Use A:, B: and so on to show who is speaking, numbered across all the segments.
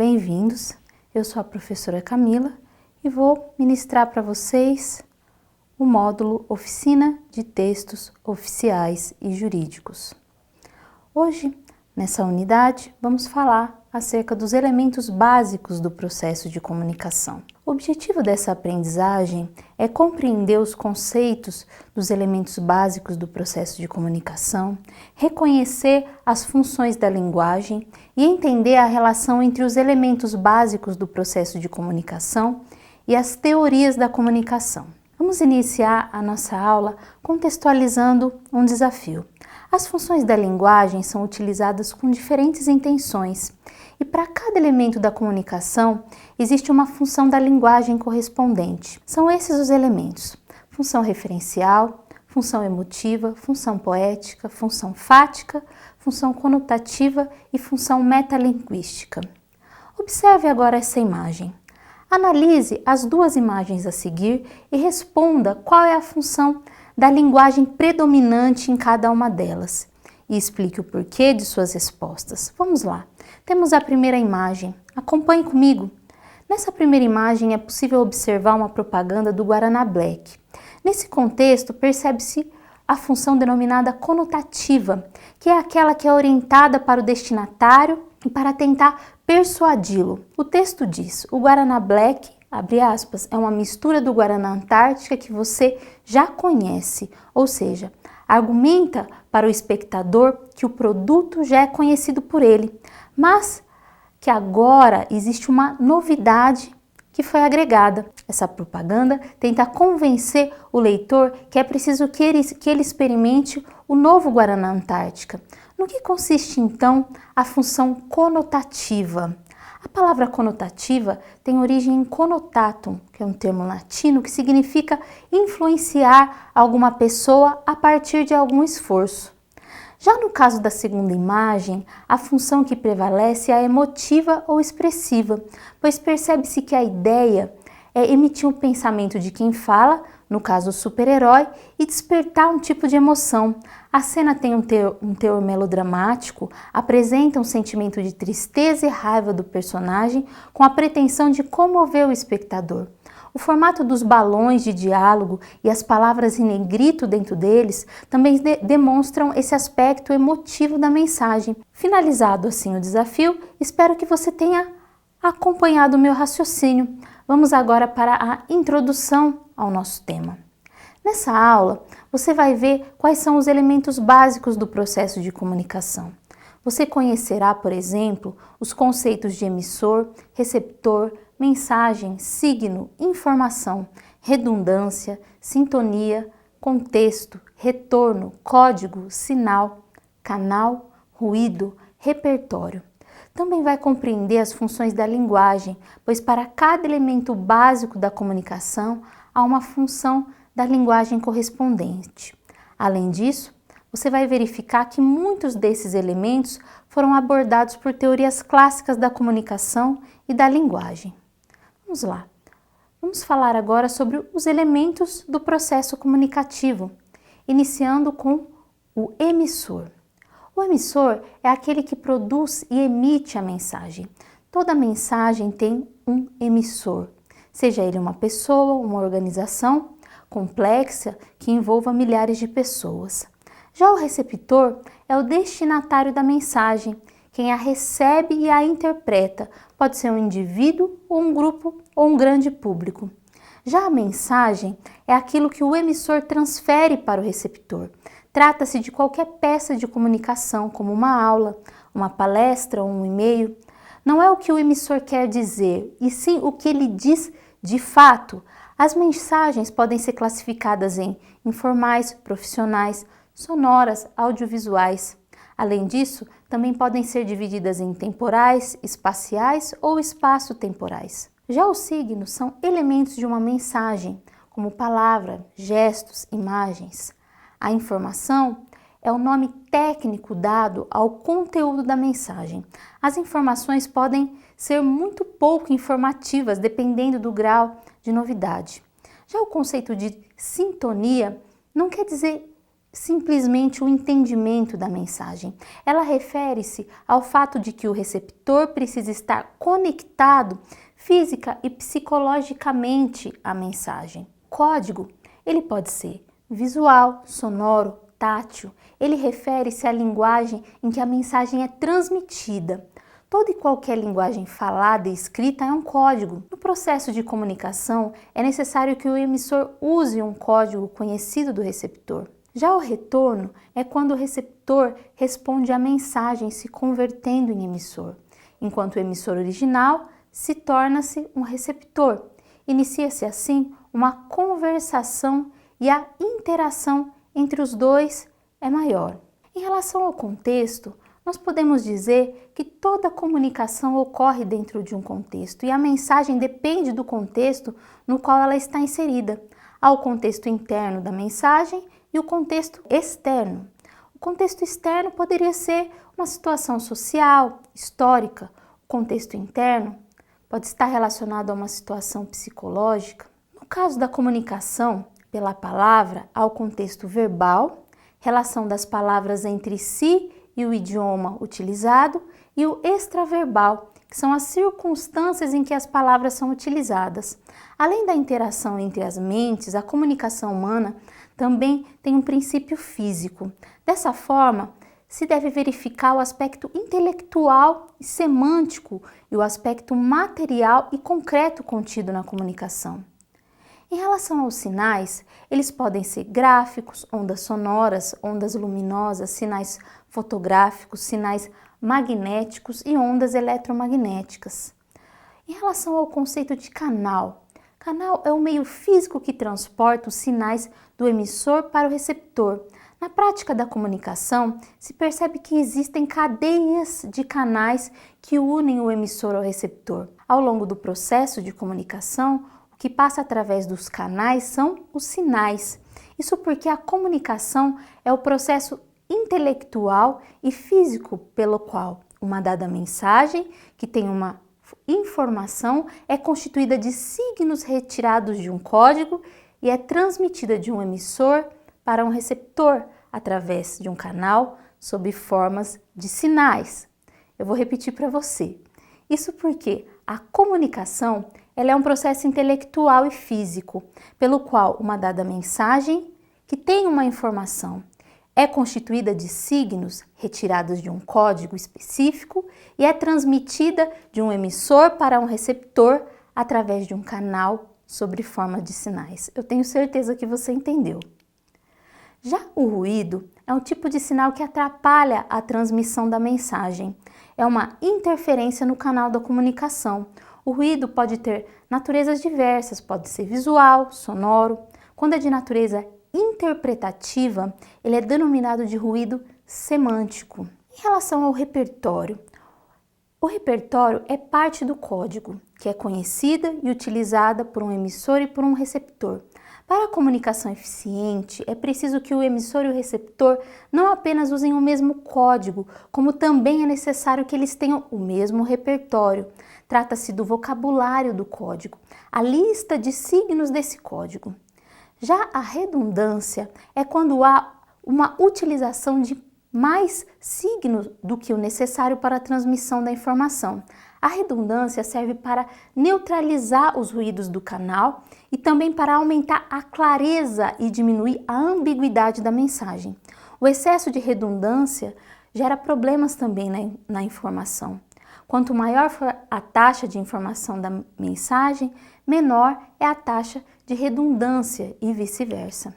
A: bem-vindos. Eu sou a professora Camila e vou ministrar para vocês o módulo Oficina de Textos Oficiais e Jurídicos. Hoje, nessa unidade, vamos falar acerca dos elementos básicos do processo de comunicação. O objetivo dessa aprendizagem é compreender os conceitos dos elementos básicos do processo de comunicação, reconhecer as funções da linguagem e entender a relação entre os elementos básicos do processo de comunicação e as teorias da comunicação. Vamos iniciar a nossa aula contextualizando um desafio. As funções da linguagem são utilizadas com diferentes intenções e para cada elemento da comunicação existe uma função da linguagem correspondente. São esses os elementos: função referencial, função emotiva, função poética, função fática, função conotativa e função metalinguística. Observe agora essa imagem. Analise as duas imagens a seguir e responda qual é a função da linguagem predominante em cada uma delas e explique o porquê de suas respostas. Vamos lá. Temos a primeira imagem. Acompanhe comigo. Nessa primeira imagem é possível observar uma propaganda do Guaraná Black. Nesse contexto, percebe-se a função denominada conotativa, que é aquela que é orientada para o destinatário e para tentar persuadi-lo. O texto diz: o Guaraná Black, abre aspas, é uma mistura do Guaraná Antártica que você já conhece, ou seja, argumenta para o espectador que o produto já é conhecido por ele, mas que agora existe uma novidade que foi agregada. Essa propaganda tenta convencer o leitor que é preciso que ele experimente o novo Guaraná Antártica. No que consiste então a função conotativa? A palavra conotativa tem origem em conotatum, que é um termo latino que significa influenciar alguma pessoa a partir de algum esforço. Já no caso da segunda imagem, a função que prevalece é a emotiva ou expressiva, pois percebe-se que a ideia é emitir um pensamento de quem fala, no caso o super-herói, e despertar um tipo de emoção. A cena tem um teor melodramático, apresenta um sentimento de tristeza e raiva do personagem com a pretensão de comover o espectador. O formato dos balões de diálogo e as palavras em negrito dentro deles também demonstram esse aspecto emotivo da mensagem. Finalizado assim o desafio, espero que você tenha acompanhado o meu raciocínio. Vamos agora para a introdução ao nosso tema. Nessa aula, você vai ver quais são os elementos básicos do processo de comunicação. Você conhecerá, por exemplo, os conceitos de emissor, receptor, mensagem, signo, informação, redundância, sintonia, contexto, retorno, código, sinal, canal, ruído, repertório. Também vai compreender as funções da linguagem, pois para cada elemento básico da comunicação há uma função da linguagem correspondente. Além disso, você vai verificar que muitos desses elementos foram abordados por teorias clássicas da comunicação e da linguagem. Vamos lá. Vamos falar agora sobre os elementos do processo comunicativo, iniciando com o emissor. O emissor é aquele que produz e emite a mensagem. Toda mensagem tem um emissor, seja ele uma pessoa, uma organização complexa que envolva milhares de pessoas. Já o receptor é o destinatário da mensagem, quem a recebe e a interpreta, pode ser um indivíduo ou um grupo ou um grande público. Já a mensagem é aquilo que o emissor transfere para o receptor. Trata-se de qualquer peça de comunicação, como uma aula, uma palestra ou um e-mail. Não é o que o emissor quer dizer, e sim o que ele diz de fato. As mensagens podem ser classificadas em informais, profissionais, sonoras, audiovisuais. Além disso, também podem ser divididas em temporais, espaciais ou espaço-temporais. Já os signos são elementos de uma mensagem, como palavra, gestos, imagens. A informação é o nome técnico dado ao conteúdo da mensagem. As informações podem ser muito pouco informativas, dependendo do grau de novidade. Já o conceito de sintonia não quer dizer simplesmente o entendimento da mensagem. Ela refere-se ao fato de que o receptor precisa estar conectado física e psicologicamente à mensagem. Código, ele pode ser visual, sonoro, tátil. Ele refere-se à linguagem em que a mensagem é transmitida. Toda e qualquer linguagem falada e escrita é um código. No processo de comunicação, é necessário que o emissor use um código conhecido do receptor. Já o retorno é quando o receptor responde à mensagem se convertendo em emissor, enquanto o emissor original se torna-se um receptor. Inicia-se assim uma conversação e a interação entre os dois é maior. Em relação ao contexto, nós podemos dizer que toda comunicação ocorre dentro de um contexto e a mensagem depende do contexto no qual ela está inserida. Há o contexto interno da mensagem e o contexto externo. O contexto externo poderia ser uma situação social, histórica. O contexto interno pode estar relacionado a uma situação psicológica. No caso da comunicação pela palavra, há o contexto verbal, relação das palavras entre si e o idioma utilizado, e o extraverbal, que são as circunstâncias em que as palavras são utilizadas. Além da interação entre as mentes, a comunicação humana também tem um princípio físico. Dessa forma, se deve verificar o aspecto intelectual e semântico e o aspecto material e concreto contido na comunicação. Em relação aos sinais, eles podem ser gráficos, ondas sonoras, ondas luminosas, sinais fotográficos, sinais magnéticos e ondas eletromagnéticas. Em relação ao conceito de canal, canal é o meio físico que transporta os sinais do emissor para o receptor. Na prática da comunicação, se percebe que existem cadeias de canais que unem o emissor ao receptor. Ao longo do processo de comunicação, o que passa através dos canais são os sinais. Isso porque a comunicação é o processo intelectual e físico pelo qual uma dada mensagem, que tem uma informação, é constituída de signos retirados de um código e é transmitida de um emissor para um receptor através de um canal sob formas de sinais. Eu vou repetir para você. Isso porque a comunicação ela é um processo intelectual e físico, pelo qual uma dada mensagem, que tem uma informação, é constituída de signos retirados de um código específico e é transmitida de um emissor para um receptor através de um canal sob forma de sinais. Eu tenho certeza que você entendeu. Já o ruído é um tipo de sinal que atrapalha a transmissão da mensagem. É uma interferência no canal da comunicação. O ruído pode ter naturezas diversas, pode ser visual, sonoro. Quando é de natureza interpretativa, ele é denominado de ruído semântico. Em relação ao repertório, o repertório é parte do código, que é conhecida e utilizada por um emissor e por um receptor. Para a comunicação eficiente, é preciso que o emissor e o receptor não apenas usem o mesmo código, como também é necessário que eles tenham o mesmo repertório. Trata-se do vocabulário do código, a lista de signos desse código. Já a redundância é quando há uma utilização de mais signos do que o necessário para a transmissão da informação. A redundância serve para neutralizar os ruídos do canal e também para aumentar a clareza e diminuir a ambiguidade da mensagem. O excesso de redundância gera problemas também na informação. Quanto maior for a taxa de informação da mensagem, menor é a taxa de redundância e vice-versa.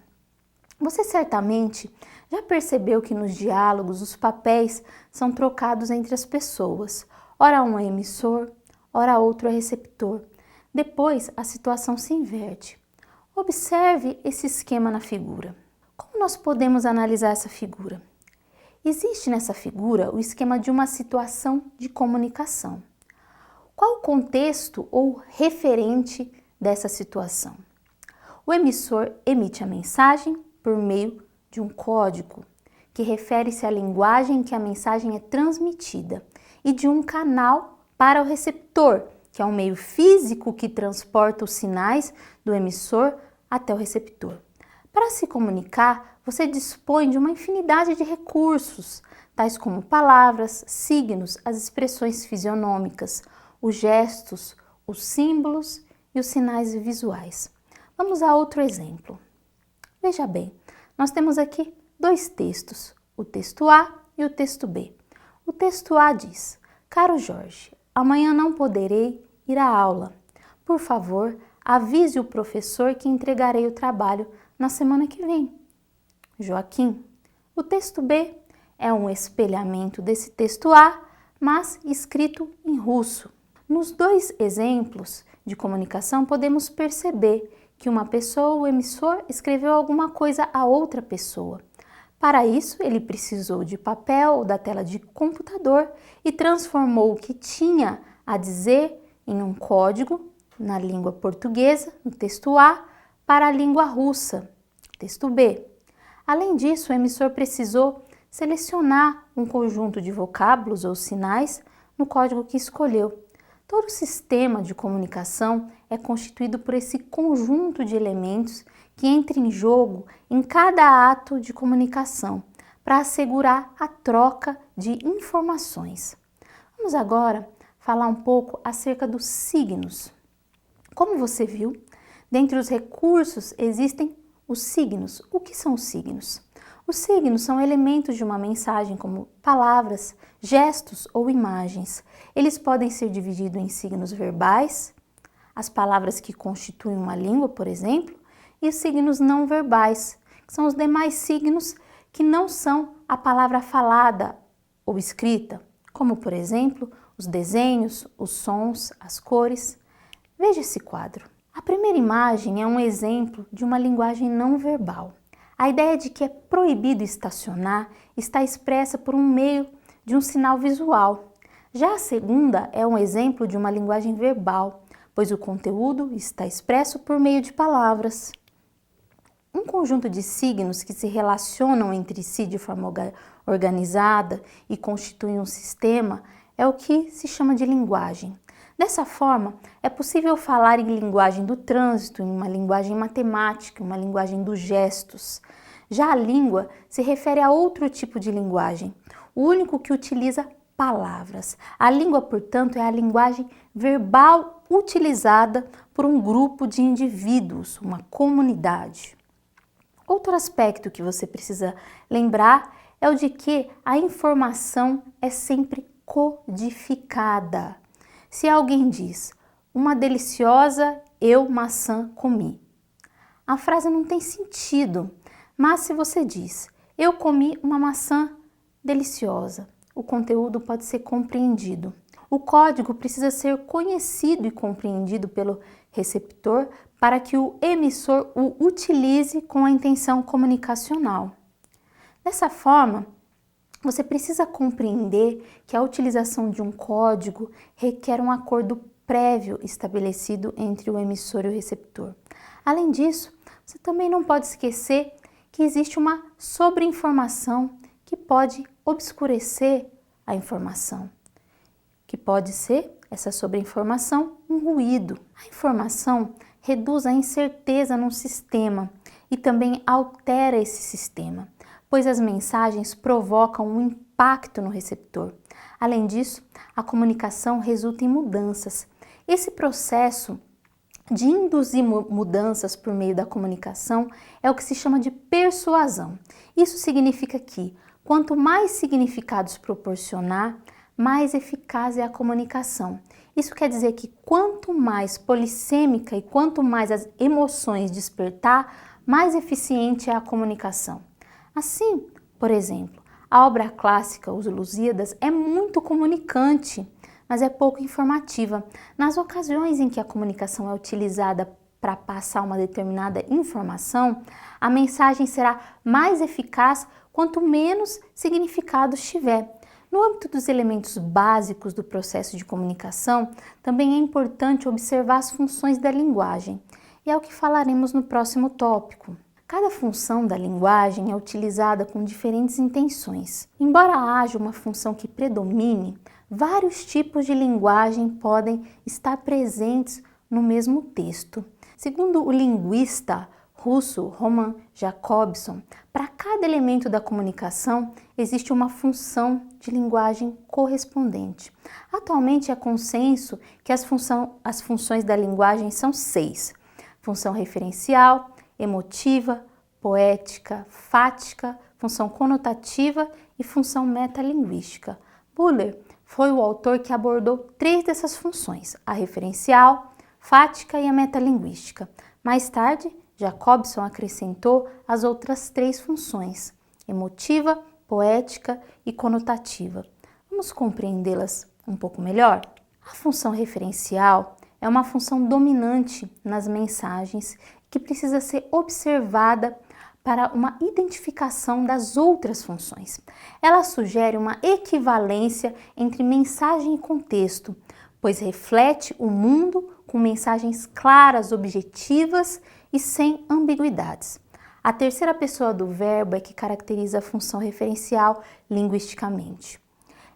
A: Você certamente já percebeu que nos diálogos os papéis são trocados entre as pessoas. Ora um é emissor, ora outro é receptor. Depois a situação se inverte. Observe esse esquema na figura. Como nós podemos analisar essa figura? Existe nessa figura o esquema de uma situação de comunicação. Qual o contexto ou referente dessa situação? O emissor emite a mensagem por meio de um código, que refere-se à linguagem em que a mensagem é transmitida, e de um canal para o receptor, que é um meio físico que transporta os sinais do emissor até o receptor. Para se comunicar, você dispõe de uma infinidade de recursos, tais como palavras, signos, as expressões fisionômicas, os gestos, os símbolos e os sinais visuais. Vamos a outro exemplo. Veja bem, nós temos aqui dois textos, o texto A e o texto B. O texto A diz: Caro Jorge, amanhã não poderei ir à aula. Por favor, avise o professor que entregarei o trabalho na semana que vem. Joaquim. O texto B é um espelhamento desse texto A, mas escrito em russo. Nos dois exemplos de comunicação, podemos perceber que uma pessoa, o emissor, escreveu alguma coisa a outra pessoa. Para isso, ele precisou de papel ou da tela de computador e transformou o que tinha a dizer em um código na língua portuguesa, no texto A, para a língua russa, texto B. Além disso, o emissor precisou selecionar um conjunto de vocábulos ou sinais no código que escolheu. Todo sistema de comunicação é constituído por esse conjunto de elementos que entra em jogo em cada ato de comunicação para assegurar a troca de informações. Vamos agora falar um pouco acerca dos signos. Como você viu, dentre os recursos existem os signos. O que são os signos? Os signos são elementos de uma mensagem como palavras, gestos ou imagens. Eles podem ser divididos em signos verbais, as palavras que constituem uma língua, por exemplo, e os signos não verbais, que são os demais signos que não são a palavra falada ou escrita, como, por exemplo, os desenhos, os sons, as cores. Veja esse quadro. A primeira imagem é um exemplo de uma linguagem não verbal. A ideia de que é proibido estacionar está expressa por um meio de um sinal visual. Já a segunda é um exemplo de uma linguagem verbal, pois o conteúdo está expresso por meio de palavras. Um conjunto de signos que se relacionam entre si de forma organizada e constituem um sistema é o que se chama de linguagem. Dessa forma, é possível falar em linguagem do trânsito, em uma linguagem matemática, uma linguagem dos gestos. Já a língua se refere a outro tipo de linguagem, o único que utiliza palavras. A língua, portanto, é a linguagem verbal utilizada por um grupo de indivíduos, uma comunidade. Outro aspecto que você precisa lembrar é o de que a informação é sempre codificada. Se alguém diz, uma deliciosa eu maçã comi, a frase não tem sentido, mas se você diz, eu comi uma maçã deliciosa, o conteúdo pode ser compreendido. O código precisa ser conhecido e compreendido pelo receptor para que o emissor o utilize com a intenção comunicacional. Dessa forma, você precisa compreender que a utilização de um código requer um acordo prévio estabelecido entre o emissor e o receptor. Além disso, você também não pode esquecer que existe uma sobreinformação que pode obscurecer a informação, que pode ser essa sobreinformação um ruído. A informação reduz a incerteza num sistema e também altera esse sistema, pois as mensagens provocam um impacto no receptor. Além disso, a comunicação resulta em mudanças. Esse processo de induzir mudanças por meio da comunicação é o que se chama de persuasão. Isso significa que, quanto mais significados proporcionar, mais eficaz é a comunicação. Isso quer dizer que quanto mais polissêmica e quanto mais as emoções despertar, mais eficiente é a comunicação. Assim, por exemplo, a obra clássica Os Lusíadas é muito comunicante, mas é pouco informativa. Nas ocasiões em que a comunicação é utilizada para passar uma determinada informação, a mensagem será mais eficaz quanto menos significados tiver. No âmbito dos elementos básicos do processo de comunicação, também é importante observar as funções da linguagem, e é o que falaremos no próximo tópico. Cada função da linguagem é utilizada com diferentes intenções. Embora haja uma função que predomine, vários tipos de linguagem podem estar presentes no mesmo texto. Segundo o linguista russo Roman Jakobson, para cada elemento da comunicação existe uma função de linguagem correspondente. Atualmente é consenso que as funções da linguagem são 6. Função referencial, emotiva, poética, fática, função conotativa e função metalinguística. Buller foi o autor que abordou 3 dessas funções, a referencial, fática e a metalinguística. Mais tarde, Jakobson acrescentou as outras 3 funções, emotiva, poética e conotativa. Vamos compreendê-las um pouco melhor? A função referencial é uma função dominante nas mensagens que precisa ser observada para uma identificação das outras funções. Ela sugere uma equivalência entre mensagem e contexto, pois reflete o mundo com mensagens claras, objetivas e sem ambiguidades. A terceira pessoa do verbo é que caracteriza a função referencial linguisticamente.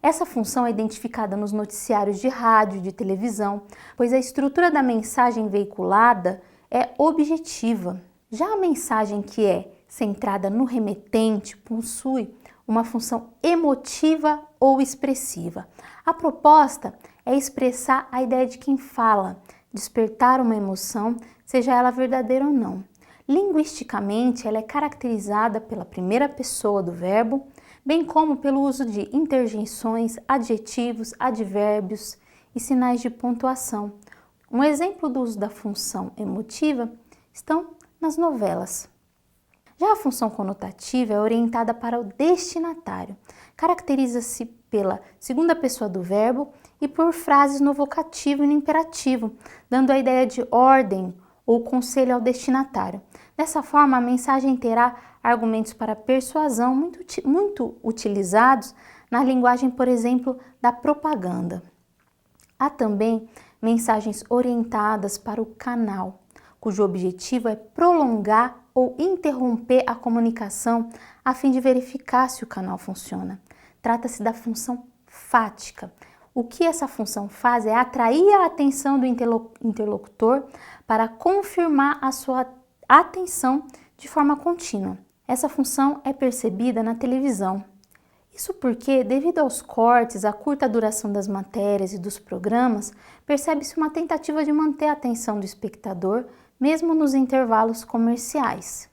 A: Essa função é identificada nos noticiários de rádio e de televisão, pois a estrutura da mensagem veiculada é objetiva. Já a mensagem que é centrada no remetente possui uma função emotiva ou expressiva. A proposta é expressar a ideia de quem fala, despertar uma emoção, seja ela verdadeira ou não. Linguisticamente, ela é caracterizada pela primeira pessoa do verbo, bem como pelo uso de interjeições, adjetivos, advérbios e sinais de pontuação. Um exemplo do uso da função emotiva estão nas novelas. Já a função conotativa é orientada para o destinatário. Caracteriza-se pela segunda pessoa do verbo e por frases no vocativo e no imperativo, dando a ideia de ordem ou conselho ao destinatário. Dessa forma, a mensagem terá argumentos para persuasão muito utilizados na linguagem, por exemplo, da propaganda. Há também mensagens orientadas para o canal, cujo objetivo é prolongar ou interromper a comunicação a fim de verificar se o canal funciona. Trata-se da função fática. O que essa função faz é atrair a atenção do interlocutor para confirmar a sua atenção de forma contínua. Essa função é percebida na televisão. Isso porque, devido aos cortes, à curta duração das matérias e dos programas, percebe-se uma tentativa de manter a atenção do espectador, mesmo nos intervalos comerciais.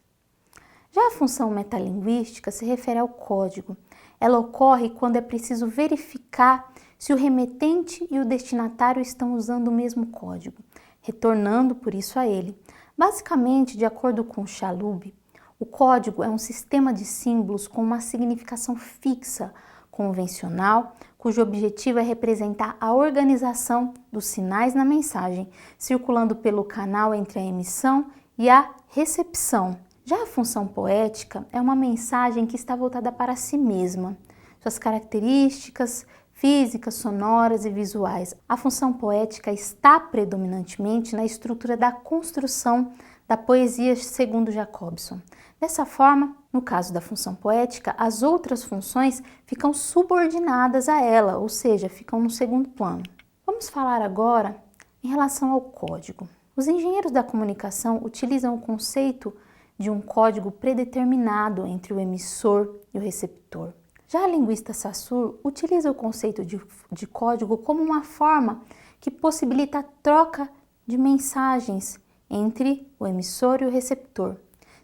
A: Já a função metalinguística se refere ao código. Ela ocorre quando é preciso verificar se o remetente e o destinatário estão usando o mesmo código, retornando por isso a ele. Basicamente, de acordo com Chalub, o código é um sistema de símbolos com uma significação fixa, convencional, cujo objetivo é representar a organização dos sinais na mensagem, circulando pelo canal entre a emissão e a recepção. Já a função poética é uma mensagem que está voltada para si mesma, suas características físicas, sonoras e visuais. A função poética está predominantemente na estrutura da construção da poesia segundo Jakobson. Dessa forma, no caso da função poética, as outras funções ficam subordinadas a ela, ou seja, ficam no segundo plano. Vamos falar agora em relação ao código. Os engenheiros da comunicação utilizam o conceito de um código predeterminado entre o emissor e o receptor. Já a linguista Saussure utiliza o conceito de código como uma forma que possibilita a troca de mensagens entre o emissor e o receptor.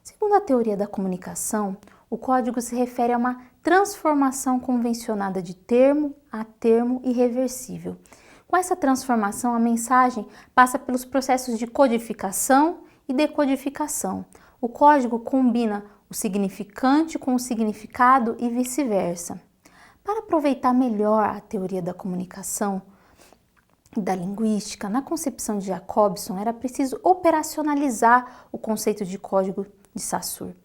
A: Segundo a teoria da comunicação, o código se refere a uma transformação convencionada de termo a termo irreversível. Com essa transformação, a mensagem passa pelos processos de codificação e decodificação. O código combina o significante com o significado e vice-versa. Para aproveitar melhor a teoria da comunicação e da linguística, na concepção de Jakobson era preciso operacionalizar o conceito de código de Saussure.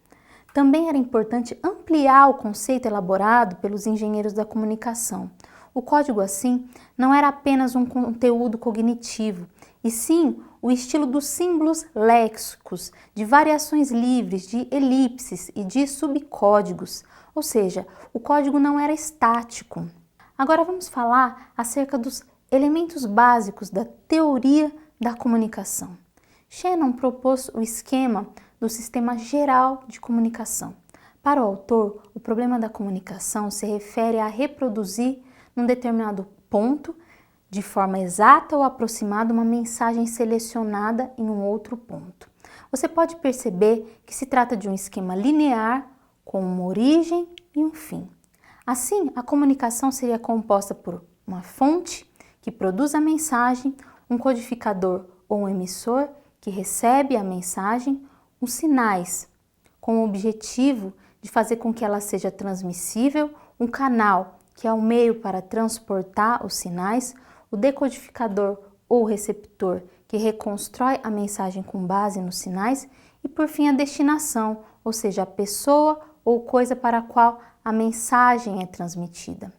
A: Também era importante ampliar o conceito elaborado pelos engenheiros da comunicação. O código, assim, não era apenas um conteúdo cognitivo, e sim o estilo dos símbolos léxicos, de variações livres, de elipses e de subcódigos, ou seja, o código não era estático. Agora vamos falar acerca dos elementos básicos da teoria da comunicação. Shannon propôs o esquema do sistema geral de comunicação. Para o autor, o problema da comunicação se refere a reproduzir num determinado ponto, de forma exata ou aproximada, uma mensagem selecionada em um outro ponto. Você pode perceber que se trata de um esquema linear, com uma origem e um fim. Assim, a comunicação seria composta por uma fonte, que produz a mensagem, um codificador ou um emissor, que recebe a mensagem, os sinais, com o objetivo de fazer com que ela seja transmissível, um canal, que é o meio para transportar os sinais, o decodificador ou receptor, que reconstrói a mensagem com base nos sinais, e por fim a destinação, ou seja, a pessoa ou coisa para a qual a mensagem é transmitida.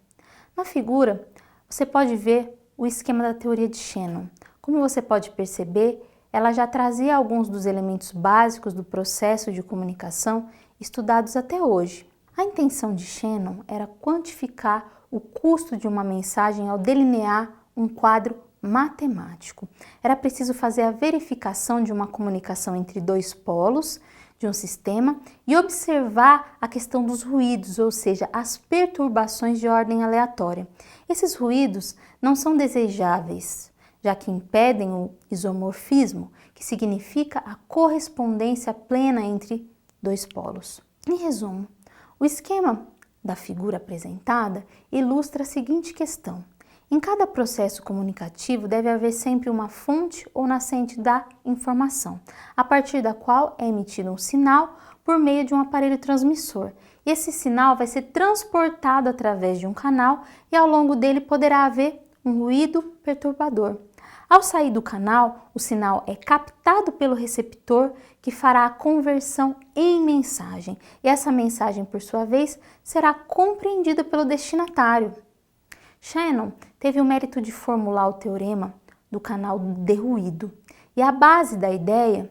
A: Na figura, você pode ver o esquema da teoria de Shannon. Como você pode perceber, ela já trazia alguns dos elementos básicos do processo de comunicação estudados até hoje. A intenção de Shannon era quantificar o custo de uma mensagem ao delinear um quadro matemático. Era preciso fazer a verificação de uma comunicação entre dois polos de um sistema e observar a questão dos ruídos, ou seja, as perturbações de ordem aleatória. Esses ruídos não são desejáveis, já que impedem o isomorfismo, que significa a correspondência plena entre dois polos. Em resumo, o esquema da figura apresentada ilustra a seguinte questão: em cada processo comunicativo deve haver sempre uma fonte ou nascente da informação, a partir da qual é emitido um sinal por meio de um aparelho transmissor. E esse sinal vai ser transportado através de um canal e ao longo dele poderá haver um ruído perturbador. Ao sair do canal, o sinal é captado pelo receptor, que fará a conversão em mensagem, e essa mensagem, por sua vez, será compreendida pelo destinatário. Shannon teve o mérito de formular o teorema do canal de ruído, e a base da ideia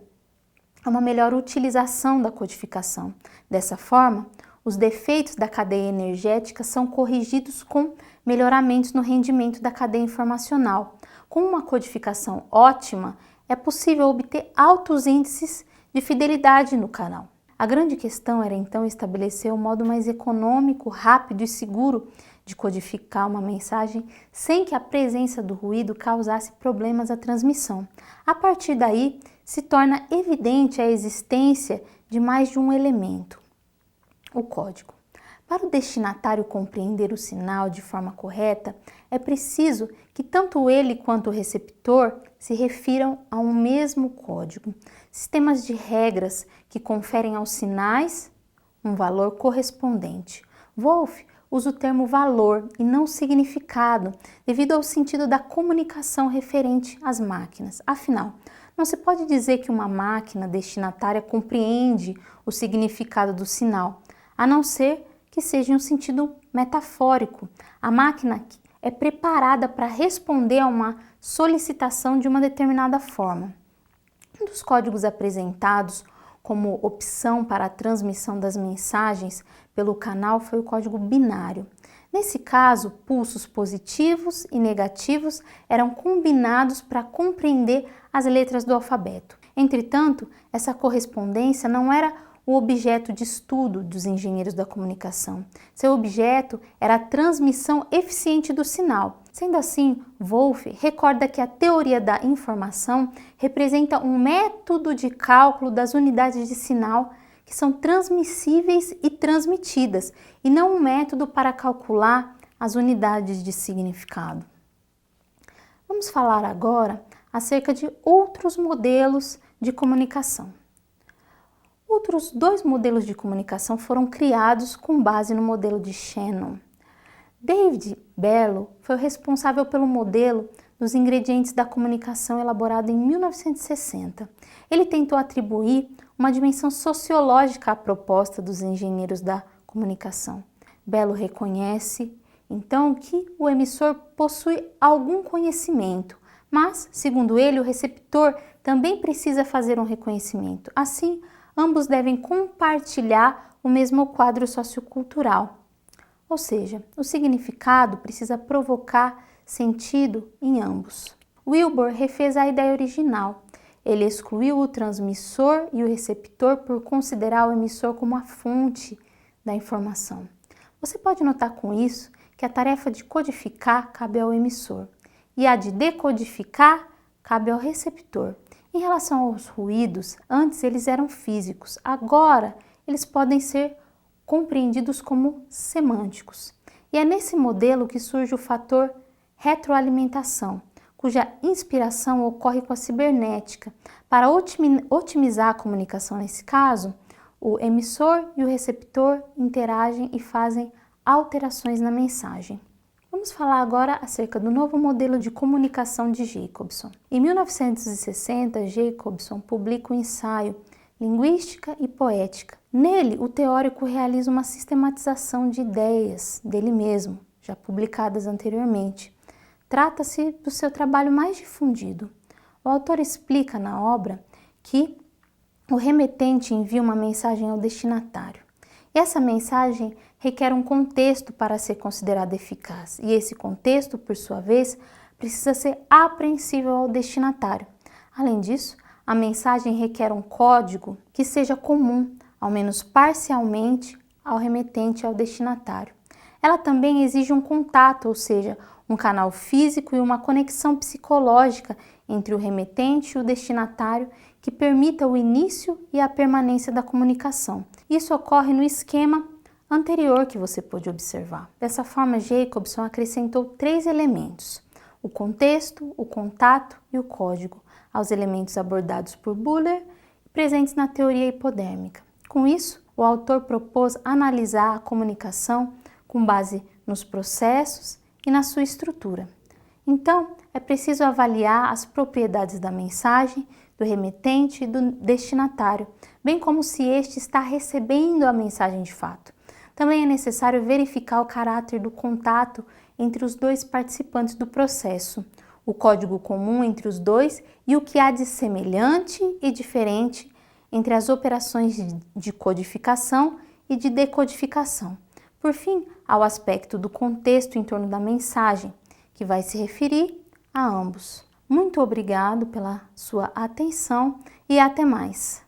A: é uma melhor utilização da codificação. Dessa forma, os defeitos da cadeia energética são corrigidos com melhoramentos no rendimento da cadeia informacional. Com uma codificação ótima, é possível obter altos índices de fidelidade no canal. A grande questão era então estabelecer um modo mais econômico, rápido e seguro de codificar uma mensagem sem que a presença do ruído causasse problemas à transmissão. A partir daí, se torna evidente a existência de mais de um elemento, o código. Para o destinatário compreender o sinal de forma correta, é preciso que tanto ele quanto o receptor se refiram a um mesmo código. Sistemas de regras que conferem aos sinais um valor correspondente. Wolff usa o termo valor e não significado, devido ao sentido da comunicação referente às máquinas. Afinal, não se pode dizer que uma máquina destinatária compreende o significado do sinal, a não ser que seja em um sentido metafórico. A máquina é preparada para responder a uma solicitação de uma determinada forma. Um dos códigos apresentados como opção para a transmissão das mensagens pelo canal foi o código binário. Nesse caso, pulsos positivos e negativos eram combinados para compreender as letras do alfabeto. Entretanto, essa correspondência não era o objeto de estudo dos engenheiros da comunicação. Seu objeto era a transmissão eficiente do sinal. Sendo assim, Wolff recorda que a teoria da informação representa um método de cálculo das unidades de sinal que são transmissíveis e transmitidas, e não um método para calcular as unidades de significado. Vamos falar agora acerca de outros modelos de comunicação. Outros dois modelos de comunicação foram criados com base no modelo de Shannon. David Bellow foi o responsável pelo modelo dos ingredientes da comunicação elaborado em 1960. Ele tentou atribuir uma dimensão sociológica à proposta dos engenheiros da comunicação. Bellow reconhece, então, que o emissor possui algum conhecimento, mas, segundo ele, o receptor também precisa fazer um reconhecimento. Assim, ambos devem compartilhar o mesmo quadro sociocultural. Ou seja, o significado precisa provocar sentido em ambos. Wilbur refez a ideia original. ele excluiu o transmissor e o receptor por considerar o emissor como a fonte da informação. Você pode notar com isso que a tarefa de codificar cabe ao emissor e a de decodificar cabe ao receptor. Em relação aos ruídos, antes eles eram físicos, agora eles podem ser compreendidos como semânticos. E é nesse modelo que surge o fator retroalimentação, cuja inspiração ocorre com a cibernética. Para otimizar a comunicação nesse caso, o emissor e o receptor interagem e fazem alterações na mensagem. Vamos falar agora acerca do novo modelo de comunicação de Jacobson. Em 1960, Jacobson publica o ensaio Linguística e Poética. Nele, o teórico realiza uma sistematização de ideias dele mesmo, já publicadas anteriormente. Trata-se do seu trabalho mais difundido. O autor explica na obra que o remetente envia uma mensagem ao destinatário. E essa mensagem requer um contexto para ser considerada eficaz. E esse contexto, por sua vez, precisa ser apreensível ao destinatário. Além disso, a mensagem requer um código que seja comum, ao menos parcialmente, ao remetente e ao destinatário. Ela também exige um contato, ou seja, um canal físico e uma conexão psicológica entre o remetente e o destinatário que permita o início e a permanência da comunicação. Isso ocorre no esquema anterior que você pôde observar. Dessa forma, Jacobson acrescentou 3 elementos: o contexto, o contato e o código, aos elementos abordados por Buller e presentes na teoria hipodérmica. Com isso, o autor propôs analisar a comunicação com base nos processos e na sua estrutura. Então, é preciso avaliar as propriedades da mensagem, do remetente e do destinatário, bem como se este está recebendo a mensagem de fato. Também é necessário verificar o caráter do contato entre os dois participantes do processo, o código comum entre os dois e o que há de semelhante e diferente entre as operações de codificação e de decodificação. Por fim, há o aspecto do contexto em torno da mensagem, que vai se referir a ambos. Muito obrigado pela sua atenção e até mais!